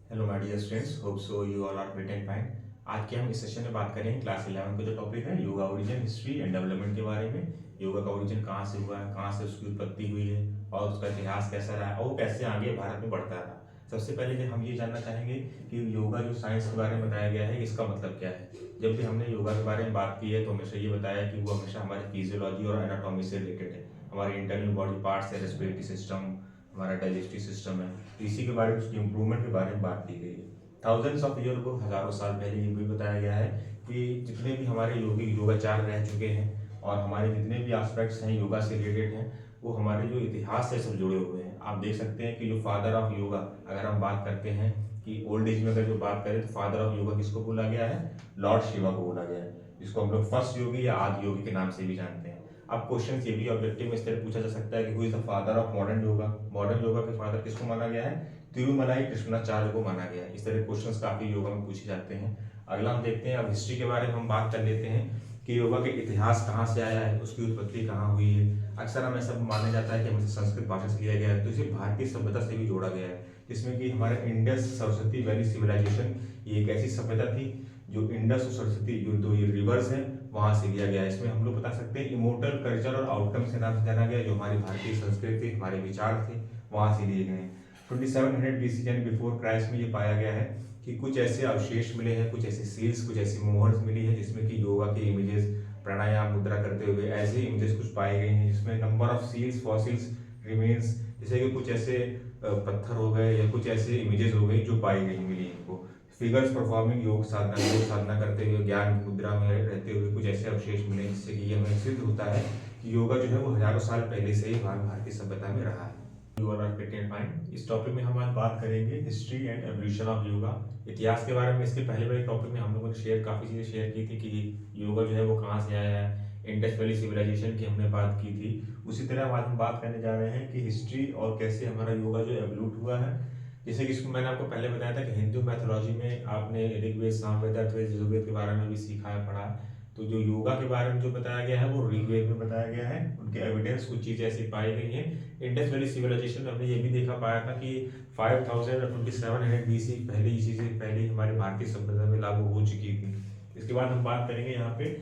Hello my dear students, hope so you all are fit and fine. आज के हम इस सेशन में बात करेंगे क्लास 11 का जो टॉपिक है yoga origin, history and development के बारे में। योगा का ओरिजिन कहाँ से हुआ है, कहाँ से उसकी उत्पत्ति हुई है और उसका इतिहास कैसा रहा और वो कैसे आगे भारत में बढ़ता रहा। सबसे पहले जो हम ये जानना चाहेंगे कि योगा जो साइंस के बारे में बताया गया है इसका मतलब क्या है। जब भी हमने योगा के बारे में बात की है तो हमेशा ये बताया कि वो हमेशा हमारे फिजियोलॉजी और एनाटॉमी से रिलेटेड है। हमारे इंटरनल बॉडी पार्ट्स है, रेस्पिरेटरी सिस्टम, हमारा डाइजेस्टिव सिस्टम है, तो इसी के बारे में, उसकी इंप्रूवमेंट के बारे में बात की गई है। थाउजेंड्स ऑफ ईयर को, हजारों साल पहले ये भी बताया गया है कि जितने भी हमारे योगी योगाचार्य रह चुके हैं और हमारे जितने भी एस्पेक्ट्स हैं योगा से रिलेटेड हैं, वो हमारे जो इतिहास से सब जुड़े हुए हैं। आप देख सकते हैं कि जो फादर ऑफ योगा, अगर हम बात करते हैं कि ओल्ड एज में अगर जो बात करें तो फादर ऑफ योगा किसको बोला गया है? लॉर्ड शिवा को बोला गया है, जिसको हम लोग फर्स्ट योगी या आदि योगी के नाम से भी जानते हैं। अब क्वेश्चन ये भी ऑब्जेक्टिव में इस तरह पूछा जा सकता है कि who is the father of modern yoga. Modern yoga के फादर किसको माना गया है? तिरुमलाई कृष्णाचार्य को माना गया है। इस तरह क्वेश्चंस काफी योगा में पूछे जाते हैं। अगला हम देखते हैं, अब हिस्ट्री के बारे में हम बात कर लेते हैं कि योगा के इतिहास कहाँ से आया है, उसकी उत्पत्ति कहाँ हुई है। अक्सर हम ऐसा माना जाता है कि हमें संस्कृत भाषा से लिया गया है, तो इसे भारतीय सभ्यता से भी जोड़ा गया है, जिसमें कि हमारे इंडस सरस्वती वैली सिविलाइजेशन, ये एक ऐसी सभ्यता थी जो इंडस और सरस्वती जो दो ये रिवर्स है वहां से लिया गया है। इसमें हम लोग बता सकते हैं इमोर्टल कल्चर और आउटकम से नाम से जाना गया, जो हमारी भारतीय संस्कृति, हमारे विचार थे, वहां से लिए गए हैं। 2700 BC यानी बिफोर क्राइस्ट में ये पाया गया है कि कुछ ऐसे अवशेष मिले हैं, कुछ ऐसे सील्स, कुछ ऐसी मोहर्स मिली है जिसमें कि योगा के इमेजेस, प्राणायाम मुद्रा करते हुए ऐसे इमेजेस कुछ पाए गए हैं, जिसमें number of seals, fossils, remains, जैसे कि कुछ ऐसे पत्थर हो गए या कुछ ऐसे इमेजेस हो गई जो पाई गई मिली इनको। फिगर्स परफॉर्मिंग योग साधना करते हुए, ज्ञान मुद्रा में रहते हुए कुछ ऐसे अवशेष मिले, जिससे कि ये हमें सिद्ध होता है कि योगा जो है वो हजारों साल पहले से ही भारतीय सभ्यता में रहा है। You are fit and fine. इस टॉपिक में हम आज बात करेंगे history and evolution of yoga, इतिहास के बारे में। इसके पहले वाले टॉपिक में हम लोगों ने काफी चीजें शेयर की थी कि योगा जो है वो कहाँ से आया है, इंडस वैली सिविलाइजेशन की हमने बात की थी। उसी तरह आज हम बात करने जा रहे हैं कि हिस्ट्री और कैसे हमारा योगा जो एवोल्यूट हुआ है। जैसे कि इसको मैंने आपको पहले बताया था कि हिंदू मैथोलॉजी में आपने ऋग्वेद, सामवेद, अथर्ववेद, यजुर्वेद के बारे में भी सीखा है, पढ़ा है। तो जो योगा के बारे में जो बताया गया है वो ऋग्वेद में बताया गया है। उनके एविडेंस कुछ चीजें ऐसी पाई गई हैं। इंडस वैली सिविलाइजेशन में हमने ये भी देखा पाया था कि 5700 BC पहले ये चीजें पहले हमारे भारतीय सभ्यता में लागू हो चुकी थी। इसके बाद हम बात करेंगे यहाँ पे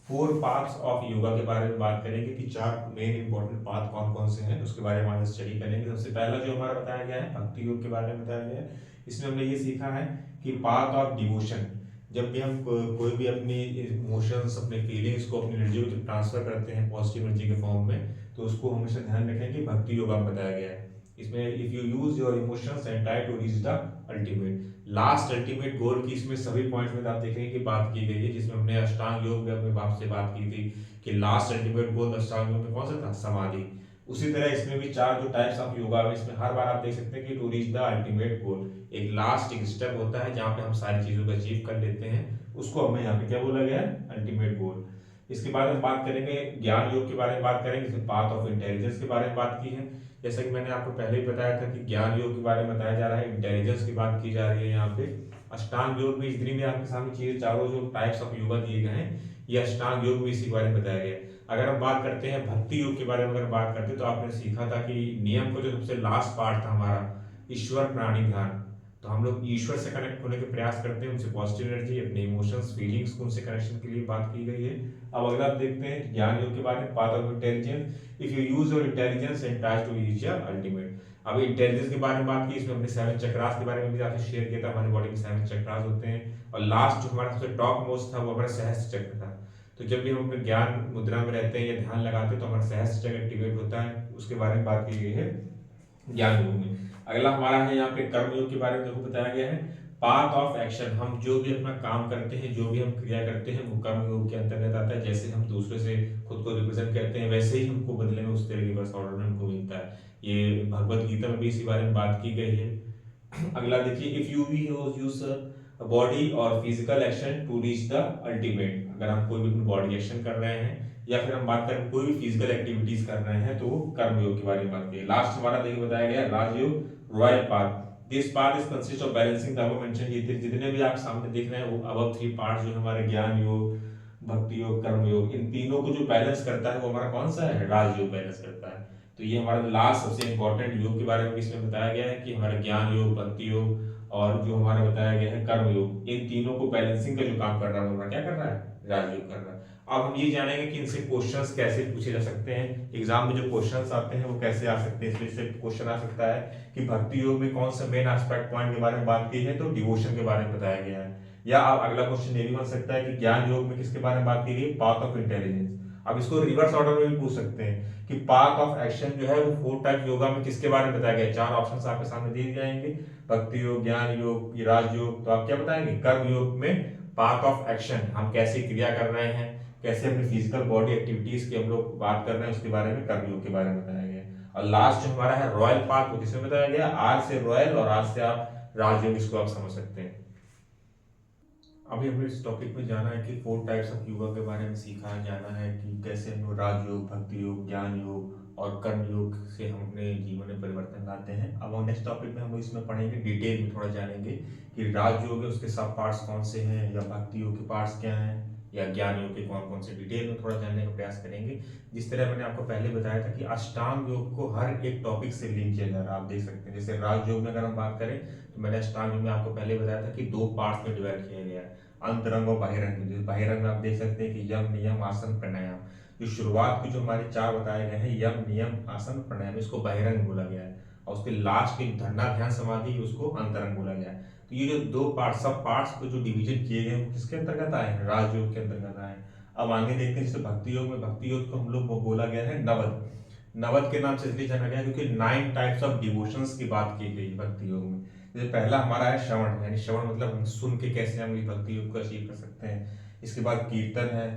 4 पार्ट्स ऑफ योगा के बारे में बात करेंगे कि 4 मेन इंपॉर्टेंट पाथ कौन कौन से हैं, उसके बारे में आज स्टडी करेंगे। सबसे पहला जो हमारा बताया गया है भक्ति योग के बारे में बताया गया है। इसमें हमने ये सीखा है कि पाथ ऑफ डिवोशन, जब भी हम कोई भी अपनी इमोशंस, अपने फीलिंग्स को, अपनी एनर्जी को ट्रांसफर करते हैं पॉजिटिव एनर्जी के फॉर्म में, तो उसको हमेशा ध्यान रखें कि भक्ति योगा में बताया गया है। इसमें if you use your emotions and try to reach the ultimate, last ultimate goal की इसमें सभी पॉइंट्स में आप देखेंगे कि बात की गई है, जिसमें हमने अष्टांग योग में अपने बाप से बात की थी कि लास्ट अल्टीमेट गोल अष्टांग योग में कौन सा था? समाधि। उसी तरह इसमें भी 4 जो टाइप्स ऑफ योगा है, इसमें हर बार आप देख सकते हैं कि to reach the ultimate goal, एक लास्ट एक स्टेप होता है जहां पे हम सारी चीजों को अचीव कर लेते हैं, उसको हमें यहाँ पे क्या बोला गया है? Ultimate goal. इसके बाद हम बात करेंगे ज्ञान योग के बारे में, बात करेंगे जैसे पाथ ऑफ इंटेलिजेंस के बारे में बात की है। जैसा कि मैंने आपको पहले ही बताया था कि ज्ञान योग के बारे में बताया जा रहा है, इंटेलिजेंस की बात की जा रही है यहाँ पे। अष्टांग योग में जितनी भी आपके सामने चीजें, चारों जो टाइप्स ऑफ योगा दिए गए हैं, ये अष्टांग योग में इसी के बारे में बताया गया है। अगर हम बात करते हैं भक्ति योग के बारे में, अगर बात करते हैं तो आपने सीखा था कि नियम को जो सबसे लास्ट पार्ट था हमारा, ईश्वर प्राणी ध्यान, तो हम लोग ईश्वर से कनेक्ट होने के प्रयास करते हैं, उनसे पॉजिटिव एनर्जी, अपने इमोशंस, फीलिंग्स को उनसे कनेक्शन के लिए बात की गई है। अब अगला आप देखते हैं ज्ञान योग के बारे में, path of intelligence, if you use your intelligence and try to reach your ultimate. अब इंटेलिजेंस के बारे में बात की, इसमें हमने 7 चक्रास के बारे में भी आपसे शेयर किया था। हमारी बॉडी में 7 चक्रास होते हैं और लास्ट जो हमारा सबसे टॉप मोस्ट था वो हमारा सहस्त्र चक्र था। तो जब भी हम अपने ज्ञान मुद्रा में रहते हैं या ध्यान लगाते हैं तो हमारा सहस्त्र चक्र एक्टिवेट होता है, उसके बारे में बात की गई है ज्ञान योग में। अगला हमारा है यहाँ पे कर्म योग के बारे में देखो बताया गया है, पाथ ऑफ एक्शन, हम जो भी अपना काम करते हैं, जो भी हम क्रिया करते हैं वो कर्म योग के अंतर्गत आता है। जैसे हम दूसरे से खुद को रिप्रेजेंट करते हैं, वैसे ही हमको बदले में उस तरह रिवर्स ऑर्डर में हमको मिलता है। ये भगवत गीता में भी इसी बारे में बात की गई है। अगला देखिए, if you we use body और physical action to reach the ultimate, अगर हम कोई भी बॉडी एक्शन कर रहे हैं या फिर हम बात करें कोई भी फिजिकल एक्टिविटीज कर रहे हैं, तो वो कर्म योग के बारे में बात की। लास्ट हमारा देखिए बताया गया Rajyog, royal path. This part is consist of balancing the above mention, ये जितने भी आप सामने देख रहे हैं वो अबव 3 पार्ट्स जो हमारे ज्ञान योग, भक्ति योग, कर्म योग, इन तीनों को जो बैलेंस करता है वो हमारा कौन सा है? राजयोग बैलेंस करता है। तो ये हमारा लास्ट सबसे इंपॉर्टेंट योग के बारे में इसमें बताया गया है कि हमारा ज्ञान योग, भक्ति योग और जो हमारा बताया गया है कर्म योग, इन तीनों को बैलेंसिंग का जो काम कर रहा है वो क्या कर रहा है, राजयोग कर रहा है। अब हम ये जानेंगे कि इनसे क्वेश्चंस कैसे पूछे जा सकते हैं, एग्जाम में जो क्वेश्चंस आते हैं वो कैसे आ सकते हैं। इसमें से क्वेश्चन आ सकता है कि भक्ति योग में कौन सा मेन एस्पेक्ट पॉइंट के बारे में बात की है, तो डिवोशन के बारे में बताया गया है। या अब अगला क्वेश्चन ये भी बन सकता है कि ज्ञान योग में किसके बारे में बात की गई, पाथ ऑफ इंटेलिजेंस। अब इसको रिवर्स ऑर्डर में भी पूछ सकते हैं कि पाथ ऑफ एक्शन जो है वो 4 टाइप योगा में किसके बारे में बताया गया है। 4 ऑप्शंस आपके सामने दिए जाएंगे, भक्ति योग, ज्ञान योग, राजयोग। तो आप क्या बताएंगे, कर्म योग में पाथ ऑफ एक्शन, हम कैसे क्रिया कर रहे हैं, कैसे अपनी फिजिकल बॉडी एक्टिविटीज की हम लोग बात कर रहे हैं, उसके बारे में कर्म योग के बारे में बताया गया है। और लास्ट जो हमारा है रॉयल पाथ, वो किसमें बताया गया, आर से रॉयल और आर से आप राजयोग, इसको आप समझ सकते हैं। अभी हमें इस टॉपिक में जाना है कि 4 टाइप्स ऑफ योगा के बारे में सीखा जाना है कि कैसे हम लोग राजयोग, भक्ति योग, ज्ञान योग और कर्म योग से हम अपने जीवन में परिवर्तन लाते हैं। अब हम नेक्स्ट टॉपिक में हम लोग इसमें पढ़ेंगे, डिटेल में थोड़ा जानेंगे कि राजयोग है उसके सब पार्ट्स कौन से हैं, या भक्ति योग के पार्ट्स क्या हैं, या ज्ञान योग के कौन कौन से, डिटेल में थोड़ा जानने का प्रयास करेंगे। जिस तरह मैंने आपको पहले बताया था कि अष्टांग योग को हर एक टॉपिक से लिंक किया जा रहा है, आप देख सकते हैं। जैसे राजयोग में अगर हम बात करें तो मैंने अष्टांग योग में आपको पहले बताया था कि 2 पार्ट्स में डिवाइड किया गया है, अंतरंग और बहिरंग। बहिरंग में आप देख सकते हैं कि यम, नियम, आसन, प्राणायाम। जो शुरुआत के जो हमारे 4 बताए गए हैं, यम, नियम, आसन, प्राणायाम, इसको बहिरंग बोला गया है। और उसके लास्ट के धरना, ध्यान, समाधि, उसको अंतरंग बोला गया है। तो ये जो 2 पार्ट, सब पार्ट्स को जो डिवीजन किए गए हैं किसके अंतर्गत आए हैं, राजयोग के अंतर्गत आए हैं। अब आगे देखते हैं, जैसे भक्ति योग में, भक्ति योग को हम लोग बोला गया है नवद। नवद के नाम से इसलिए जाना गया क्योंकि 9 टाइप्स ऑफ डिवोशंस की बात की गई भक्ति योग में। जैसे पहला हमारा है श्रवण, यानी श्रवण मतलब हम सुन के कैसे हम इस भक्ति योग को अचीव कर सकते हैं। इसके बाद कीर्तन है,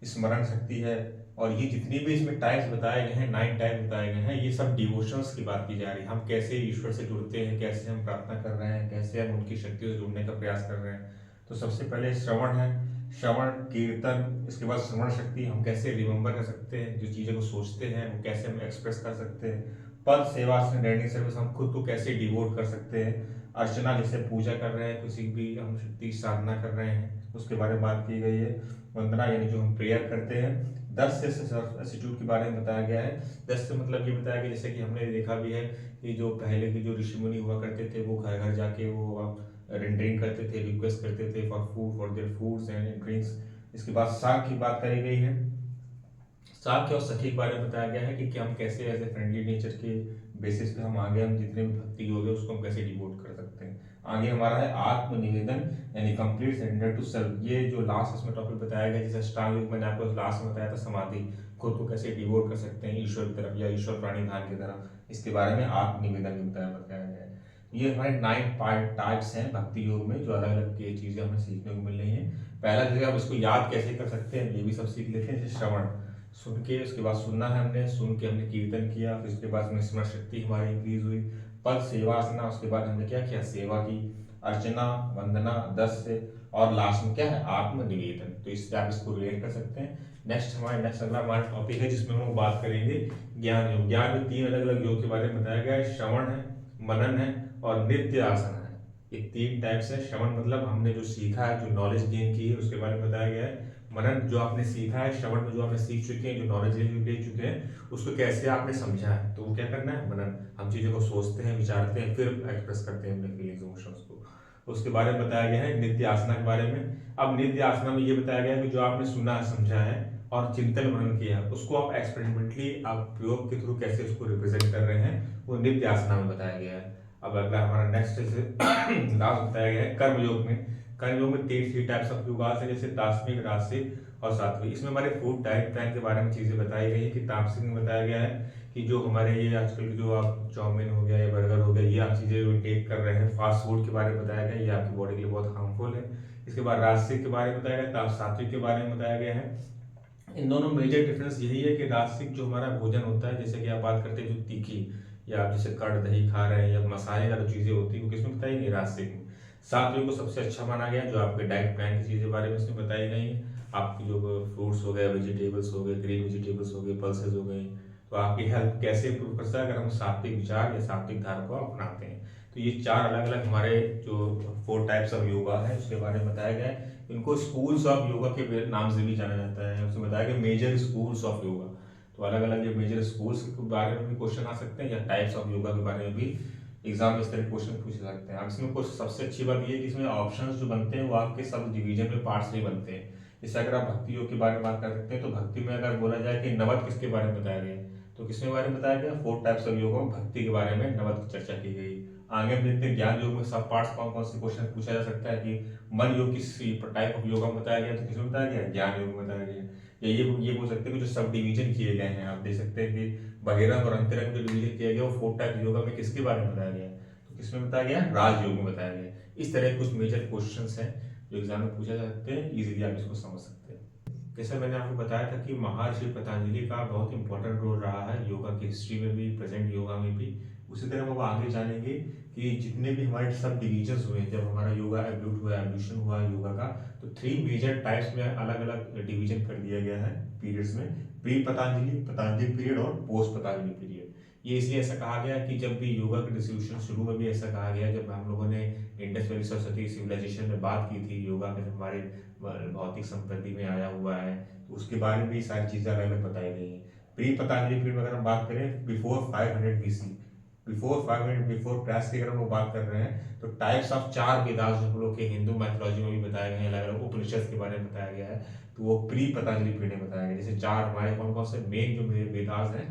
स्मरण शक्ति है, और ये जितनी भी इसमें टाइप्स बताए गए हैं, 9 टाइप बताए गए हैं, ये सब डिवोशंस की बात की जा रही है। हम कैसे ईश्वर से जुड़ते हैं, कैसे हम प्रार्थना कर रहे हैं, कैसे हम उनकी शक्तियों से जुड़ने का प्रयास कर रहे हैं। तो सबसे पहले श्रवण है, श्रवण, कीर्तन, इसके बाद स्मरण शक्ति, हम कैसे रिमेम्बर कर सकते हैं, जो चीज़ों को सोचते हैं वो कैसे हम एक्सप्रेस कर सकते हैं। पद, सेवा, डेंडिंग सर्विस, हम खुद को कैसे डिवोट कर सकते हैं। अर्चना, जैसे पूजा कर रहे हैं, किसी भी हम शक्ति साधना कर रहे हैं, उसके बारे में बात की गई है। वंदना, यानी जो हम प्रेयर करते हैं। 10 से इंस्टीट्यूट के बारे में बताया गया है। 10 से मतलब ये बताया गया, जैसे कि हमने देखा भी है कि जो पहले के जो ऋषि मुनि हुआ करते थे, वो घर घर जाके वो रेंडरिंग करते थे, रिक्वेस्ट करते थे for food, for their foods and drinks. इसके बाद साग की बात करी गई है। साख्य और सखी के बारे में बताया गया है कि हम कैसे एज ए फ्रेंडली नेचर के बेसिस पे हम आगे हम जितने भी भक्ति योग है उसको हम कैसे डिवोट कर सकते हैं। आगे हमारा है आत्मनिवेदन, यानी कंप्लीट सरेंडर टू सेल्फ। ये जो लास्ट इसमें टॉपिक बताया गया, जैसे अष्टांग योग मैंने आपको लास्ट में बताया था, समाधि, खुद को कैसे डिवोट कर सकते हैं ईश्वर की तरफ या ईश्वर प्राणी ध्यान की तरफ, इसके बारे में आत्मनिवेदन भी बताया गया है। ये हमारे 9 टाइप्स हैं भक्ति योग में, जो अलग अलग चीजें हमें सीखने को मिल रही हैं। पहला जगह आप इसको याद कैसे कर सकते हैं ये भी सब सीख लेते हैं। जैसे श्रवण, सुन के, उसके बाद सुनना है हमने, सुन के हमने कीर्तन किया, फिर उसके बाद स्मरण शक्ति हमारी इंक्रीज हुई। पद, सेवा, आसना, उसके बाद हमने क्या किया, सेवा की। अर्चना, वंदना, 10 से, और लास्ट में क्या है, आत्मनिवेदन। तो इससे आप इसको रिलेट कर सकते हैं। नेक्स्ट अगला हमारा टॉपिक है जिसमें हम बात करेंगे ज्ञान योग। ज्ञान में 3 अलग अलग योग के बारे में बताया गया है, श्रवण है, मनन है और नित्य आसन है। ये 3 टाइप्स है। श्रवण मतलब हमने जो सीखा है, जो नॉलेज गेन की है, उसके बारे में बताया गया है। मनन, जो आपने सीखा है, श्रवण में जो आपने सीख चुके हैं, जो नॉलेज ले चुके हैं, उसको कैसे आपने समझा है, तो वो क्या करना है, मनन। हम चीजों को सोचते हैं, विचारते हैं, फिर एक्सप्रेस करते हैं अपने फीलिंग्स, इमोशंस को। उसके बारे में बताया गया है। नित्य आसना के बारे में, अब नित्य आसना में ये बताया गया है कि जो आपने सुना, समझा है और चिंतन मनन किया, उसको आप एक्सपेरिमेंटली आप प्रयोग के थ्रू कैसे उसको रिप्रेजेंट कर रहे हैं, वो नित्य आसना में बताया गया है। अब अगला हमारा नेक्स्ट लास्ट बताया गया है कर्म योग में। कर्म योग में 3 टाइप्स ऑफ योगास है, जैसे दार्शनिक, राजसिक और सात्विक। इसमें हमारे फूड डाइट प्लान के बारे में चीजें बताई गई है कि तामसिक में बताया गया है कि जो हमारे ये आजकल के जो आप चाउमीन हो गया या बर्गर हो गया, ये आप चीजें टेक कर रहे हैं, फास्ट फूड के बारे में बताया गया, ये आपकी बॉडी के लिए बहुत हार्मफुल है। इसके बाद राजसिक के बारे में बताया गया, सात्विक के बारे में बताया गया है। इन दोनों मेजर डिफरेंस यही है कि राजसिक जो हमारा भोजन होता है, जैसे कि आप बात करते हैं जो तीखी, या आप जैसे कड़ दही खा रहे हैं या मसालेदार चीजें होती है, वो किसमें बताई गई, राजसिक में। सात्विक को सबसे अच्छा माना गया, जो आपके डाइट प्लान की चीजें बारे में इसमें बताई गई हैं। आपकी जो फ्रूट्स हो गए, वेजिटेबल्स हो गए, ग्रीन वेजिटेबल्स हो गए, पल्सेस हो गई, तो आपकी हेल्थ कैसे इंप्रूव कर सकता है अगर हम सात्विक विचार या सात्विक धारा को अपनाते हैं। तो ये 4 अलग अलग हमारे जो 4 टाइप्स ऑफ योगा है उसके बारे में बताया गया है। इनको स्कूल्स ऑफ योगा के नाम से भी जाना जाता है। उसमें बताया गया मेजर स्कूल्स ऑफ योगा। तो अलग अलग जो मेजर स्कूल्स के बारे में भी क्वेश्चन आ सकते हैं, या टाइप्स ऑफ योगा के बारे में भी एग्जाम में इस तरह के क्वेश्चन पूछ सकते हैं। अब इसमें कुछ सबसे अच्छी बात ये है कि इसमें ऑप्शंस जो बनते हैं वो आपके सब डिवीजन में पार्ट से ही बनते हैं। जैसे अगर आप भक्ति योग के बारे में बात कर सकते हैं, तो भक्ति में अगर बोला जाए कि नवद किसके बारे में बताया गया है, तो किसके बारे में बताया गया, 4 टाइप्स ऑफ योग, भक्ति के बारे में नवद की चर्चा की गई। आगे हम देखते हैं ज्ञान योग में सब पार्ट्स कौन कौन से क्वेश्चन पूछा जा सकता है कि मन योग किस टाइप ऑफ योगा में बताया गया, तो किसमें बताया गया, ज्ञान योग में बताया गया। या ये बोल सकते हैं कि जो सब डिवीजन किए गए हैं, आप देख सकते हैं कि बहिरंग और अंतरंग जो डिवीजन किया गया वो 4 टाइप योगा में किसके बारे में बताया गया, तो किसमें बताया गया, राजयोग में बताया गया। इस तरह के कुछ मेजर क्वेश्चंस हैं जो एग्जाम में पूछा जा सकते हैं, इजीली आप इसको समझ सकते हैं। जैसे मैंने आपको बताया था कि महर्षि पतंजलि का बहुत इंपॉर्टेंट रोल रहा है योगा की हिस्ट्री में भी, प्रेजेंट योगा में भी। उसी तरह हम आगे जानेंगे कि जितने भी हमारे सब डिविजन्स हुए, जब हमारा योगा एवोल्यूशन हुआ योगा का, तो 3 मेजर टाइप्स में अलग अलग डिवीजन कर दिया गया है पीरियड्स में, प्री पतंजलि, पतंजलि पीरियड और पोस्ट पतंजलि पीरियड। ये इसलिए ऐसा कहा गया कि जब भी योगा का डिस्ट्रीब्यूशन शुरू में भी ऐसा कहा गया, जब हम लोगों ने इंडस वैली सरस्वती सिविलाइजेशन में बात की थी योगा के हमारे भौतिक संपत्ति में आया हुआ है, तो उसके बारे में भी सारी चीजें अलग अलग बताई गई हैं। प्री पतंजलि पीरियड में अगर हम बात करें बिफोर 500 BC, बिफोर क्राइस्ट की अगर हम बात कर रहे हैं, तो टाइप्स ऑफ 4 वेदास जो हम लोग के हिंदू मैथोलॉजी में भी बताए गए हैं, अलग अलग उपनिषद के बारे में बताया गया है, तो वो प्री पतंजलि पीरियड में बताया गया। जैसे 4 हमारे कौन कौन से मेन जो वेदास हैं,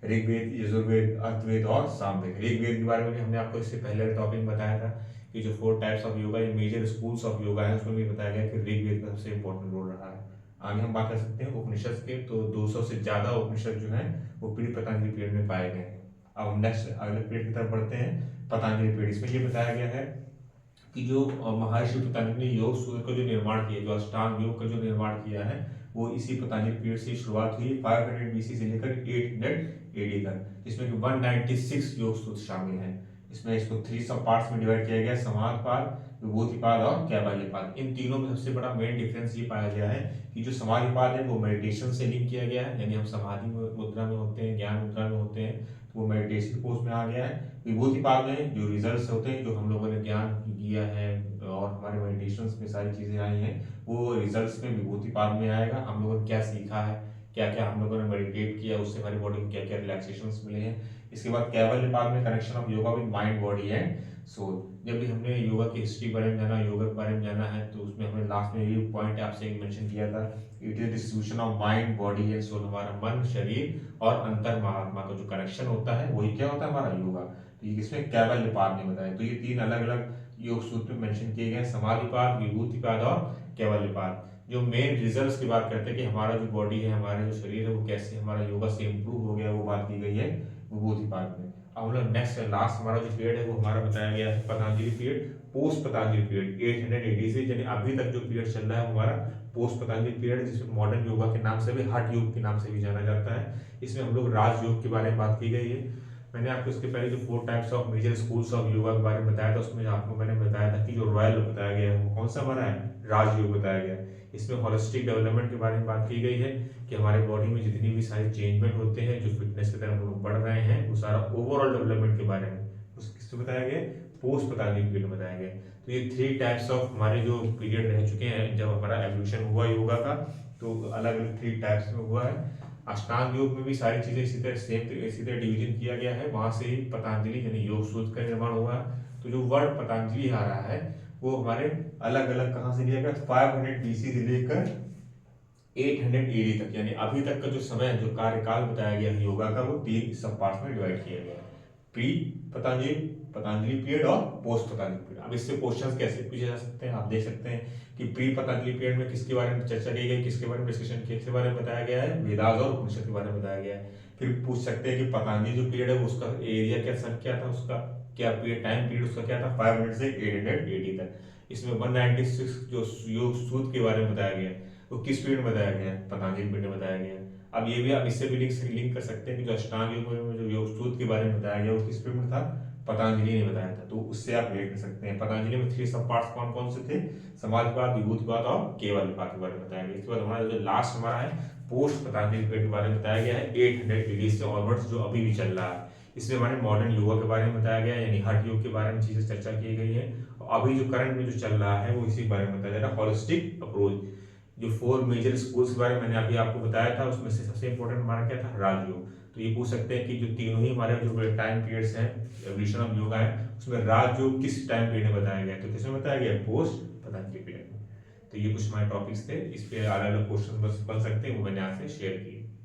ऋग्वेद, यजुर्वेद, अर्थवेद और सामवेद। ऋग्वेद के बारे में भी हमने आपको इससे पहले टॉपिक बताया था कि जो 4 टाइप्स ऑफ योगा, ये मेजर स्कूल्स ऑफ योगा है, उसमें भी बताया गया कि ऋग्वेद का सबसे इंपॉर्टेंट रोल रहा है। आगे हम बात कर सकते हैं उपनिषद के, तो 200 से ज्यादा उपनिषद जो है वो प्री पतंजलि पीरियड में पाए गए हैं। अब हम नेक्स्ट अगले पीरियड की तरफ बढ़ते हैं, पतंजलि पीरियड। इसमें ये बताया गया है कि जो महर्षि पतंजलि ने योग सूत्र का जो निर्माण किया, जो अष्टांग योग का जो निर्माण किया है, वो इसी पतंजलि पीरियड से शुरुआत हुई, 500 BC से लेकर 800 AD तक, जिसमें कि 196 योग सूत्र शामिल हैं। इसमें इसको 3 सब पार्ट्स में डिवाइड किया गया, समाधिपाद, विभूतिपाद और कैवल्यपाद। इन तीनों में सबसे बड़ा मेन डिफरेंस ये पाया गया है कि जो समाधिपाद है वो मेडिटेशन से लिंक किया गया है, यानी हम समाधि मुद्रा में होते हैं, ज्ञान मुद्रा में होते हैं, तो वो मेडिटेशन पोज में आ गया है। विभूतिपाद में जो रिजल्ट्स होते हैं, जो हम लोगों ने ज्ञान किया है और हमारे मेडिटेशंस में सारी चीजें आई हैं, वो रिजल्ट्स में विभूतिपाद में आएगा। हम लोगों ने क्या सीखा है, क्या क्या हम लोगों ने मेडिटेट किया, उससे हमारी बॉडी को क्या क्या रिलैक्सेशंस मिले हैं। इसके बाद कैवल्यपाद में connection of yoga with mind, body and soul. जब भी हमने योगा की हिस्ट्री के बारे में जाना, योगा के बारे में जाना है, तो उसमें हमने लास्ट में ये पॉइंट आपसे मेंशन किया था, it is distribution of mind, body and soul. हमारा मन, शरीर और अंतर महात्मा का जो कनेक्शन होता है वही क्या होता है, हमारा योगा। तो ये इसमें कैवल्यपाद ने बताया। तो ये 3 अलग अलग योग सूत्र में मेंशन किए गए, समाधिपाद, विभूतिपाद और कैवल्यपाद। जो मेन रिजल्ट्स की बात करते हैं कि हमारा जो बॉडी है, हमारा जो शरीर है, वो कैसे हमारा योगा से इंप्रूव हो गया, वो बात की गई है विभूतिपाद में। अब हम लोग नेक्स्ट लास्ट हमारा जो पीरियड है वो हमारा बताया गया है Patanjali period, post Patanjali period, 880 से, यानी अभी तक जो पीरियड चल रहा है हमारा पोस्ट पतंजलि पीरियड, जिसमें मॉडर्न योगा के नाम से भी, हठ योग के नाम से भी जाना जाता है। इसमें हम लोग राजयोग के बारे में बात की गई है। मैंने आपको इसके पहले जो 4 types of major schools of yoga के बारे में बताया था, उसमें आपको मैंने बताया था कि जो रॉयल बताया गया है वो कौन सा हमारा है, राजयोग बताया गया है। इसमें होलिस्टिक डेवलपमेंट के बारे में बात की गई है कि हमारे बॉडी में जितनी भी सारे चेंजमेंट होते हैं, जो फिटनेस की तरफ हम लोग बढ़ रहे हैं, वो सारा ओवरऑल डेवलपमेंट के बारे में किससे बताया गया, पोस्ट पतंजलि पीरियड में बताया गया। तो ये 3 टाइप्स ऑफ हमारे जो पीरियड रह चुके हैं, जब हमारा एवोल्यूशन हुआ योगा का, तो अलग अलग 3 टाइप्स में हुआ है। अष्टांग योग में भी सारी चीजें इसी तरह डिवीजन किया गया है, वहां से ही पतंजलि यानी योग सूत्र का निर्माण हुआ है। तो जो वर्ड पतंजलि आ रहा है वो हमारे अलग अलग कहां से लिया गया, 500 BC से लेकर 800 AD तक, यानी अभी तक का जो समय, जो कार्यकाल बताया गया है योगा का, वो 3 सब पार्ट्स में डिवाइड किया गया है, प्री पतंजलि, पतंजलि पीरियड और पोस्ट पतंजलि पीरियड। अब इससे क्वेश्चंस कैसे पूछे जा सकते हैं, आप देख सकते हैं कि प्री पतंजलि पीरियड में किसके बारे में चर्चा की गई, किसके बारे में डिस्कशन, किसके बारे में बताया गया है, वेदास और उपनिषद के बारे में बताया गया है। फिर पूछ सकते हैं कि पतंजलि जो पीरियड है उसका एरिया क्या था, उसका क्या पीरियड, टाइम पीरियड उसका क्या था, 500 से 800 AD तक। इसमें 196 जो योग सूत्र के बारे में बताया गया है, तो किस पीरियड में बताया गया है, पतंजलि पीरियड में बताया गया है। अब ये भी आप इससे भी लिंक कर सकते हैं कि जो अष्टांग योग में जो योग सूत्र के बारे में बताया गया वो किस पीरियड में था, पतंजलि ने बताया था, तो उससे आप रिलेट कर सकते हैं। पतंजलि में 3 सब पार्ट्स कौन कौन से थे, समाधिपाद, विभूतिपाद और कैवल्यपाद के बारे में बताया गया। इसके बाद हमारा जो लास्ट हमारा है पोस्ट पतंजलि पीरियड के बारे में बताया गया है, 800 AD से ऑनवर्ड्स, जो अभी भी चल रहा है। इसमें हमारे मॉडर्न योगा के बारे में बताया गया है, यानी हठ योग के बारे में चीजें चर्चा की गई है। अभी जो करंट में जो चल रहा है वो इसी बारे में बताया जा रहा है, होलिस्टिक अप्रोच। जो 4 मेजर स्कूल्स के बारे में मैंने अभी आपको बताया था, उसमें से सबसे इंपॉर्टेंट हमारा क्या था, राजयोग। तो ये पूछ सकते हैं कि जो तीनों ही हमारे जो टाइम पीरियड्स हैं एवोल्यूशन ऑफ योगा है, उसमें राजयोग किस टाइम पीरियड में बताया गया है? तो किसमें बताया गया है? पोस्ट पतंजलि पीरियड में। तो ये कुछ हमारे टॉपिक्स थे, इस पे अलग अलग क्वेश्चन बन सकते हैं, वो मैंने आपसे शेयर किए।